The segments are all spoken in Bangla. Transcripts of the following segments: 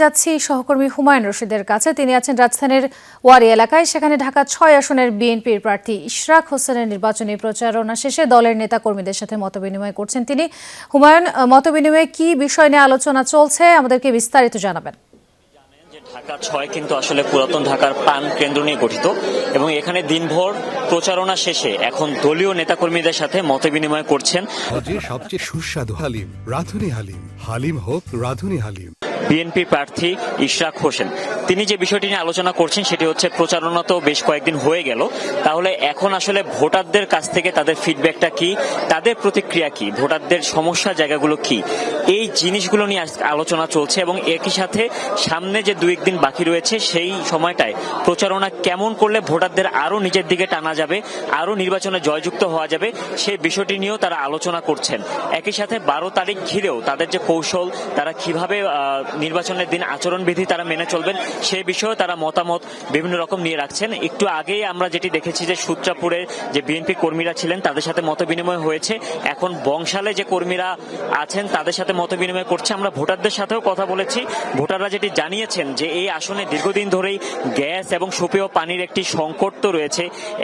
যাচ্ছি সহকর্মী হুমায়ুন রশিদের কাছে। তিনি আছেন রাজধানীর ওয়ারী এলাকায়। সেখানে ঢাকা ৬ আসনের বিএনপির প্রার্থী ইশরাক হোসেনের নির্বাচনী প্রচারণা শেষে দলের নেতাকর্মীদের সাথে মতবিনিময় করছেন তিনি। হুমায়ুন, মতবিনিময়ে কি বিষয় নিয়ে আলোচনা চলছে আমাদেরকে বিস্তারিত জানাবেন। ঢাকা ৬ কিন্তু আসলে পুরাতন ঢাকার প্রাণ কেন্দ্র নিয়ে গঠিত এবং এখানে দিনভর প্রচারণা শেষে এখন দলীয় নেতাকর্মীদের সাথে মতবিনিময় করছেন। সবচেয়ে সুস্বাদু হালিম, রাঁধুনি হালিম। হালিম হোক রাঁধুনি হালিম। বিএনপি প্রার্থী ইশরাক হোসেন তিনি যে বিষয়টি নিয়ে আলোচনা করছেন সেটি হচ্ছে প্রচারণা তো বেশ কয়েকদিন হয়ে গেল, তাহলে এখন আসলে ভোটারদের কাছ থেকে তাদের ফিডব্যাকটা কি, তাদের প্রতিক্রিয়া কি, ভোটারদের সমস্যার জায়গাগুলো কি, এই জিনিসগুলো নিয়ে আলোচনা চলছে। এবং একই সাথে সামনে যে 2-1 দিন বাকি রয়েছে সেই সময়টায় প্রচারণা কেমন করলে ভোটারদের আরো নিজের দিকে টানা যাবে, আরো নির্বাচনে জয়যুক্ত হওয়া যাবে, সেই বিষয়টি নিয়েও তারা আলোচনা করছেন। একই সাথে 12 তারিখ ঘিরেও তাদের যে কৌশল, তারা কিভাবে নির্বাচনের দিন আচরণবিধি তারা মেনে চলবেন সেই বিষয়েও তারা মতামত বিভিন্ন রকম নিয়ে রাখছেন। একটু আগেই আমরা যেটি দেখেছি যে সূত্রাপুরে যে বিএনপি কর্মীরা ছিলেন তাদের সাথে মতবিনিময় হয়েছে, এখন বংশালে যে কর্মীরা আছেন তাদের সাথে মতবিনিময় করছে। আমরা ভোটারদের সাথেও কথা বলেছি, ভোটাররা যেটি জানিয়েছেন যে এই আসনে দীর্ঘদিন ধরেই গ্যাস এবং সুপেয় পানির একটি সংকট তো রয়েছে,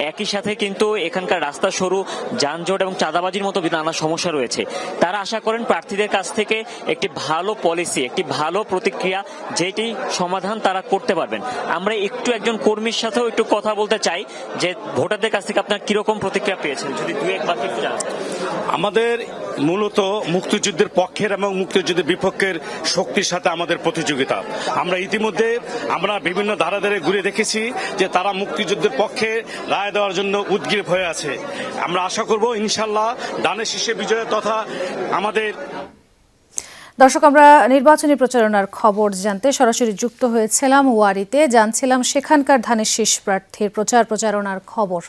একই সাথে কিন্তু এখানকার রাস্তা সরু, যানজট এবং চাঁদাবাজির মতো নানা সমস্যা রয়েছে। তারা আশা করেন প্রার্থীদের কাছ থেকে একটি ভালো পলিসি, একটি ভালো প্রতিক্রিয়া, যেটি সমাধান তারা করতে পারবেন। আমরা একজন কর্মীর সাথেও একটু কথা বলতে চাই যে ভোটারদের কাছ থেকে আপনার কিরকম প্রতিক্রিয়া পেয়েছেন, যদি 2-1 বাকি একটু জানান। আমাদের মূলত মুক্তিযুদ্ধের পক্ষের এবং মুক্তিযুদ্ধের বিপক্ষের শক্তির সাথে আমাদের প্রতিযোগিতা। আমরা ইতিমধ্যে বিভিন্ন ধারা ঘুরে দেখেছি যে তারা মুক্তিযুদ্ধের পক্ষে রায় দেওয়ার জন্য উদগ্রীব হয়ে আছে। আমরা আশা করব ইনশাল্লাহ ধানের শীষে বিজয় তথা আমাদের। দর্শক, আমরা নির্বাচনী প্রচারণার খবর জানতে সরাসরি যুক্ত হয়েছিলাম ওয়ারীতে, জানছিলাম সেখানকার ধানের শীষ প্রার্থীর প্রচারণার খবর।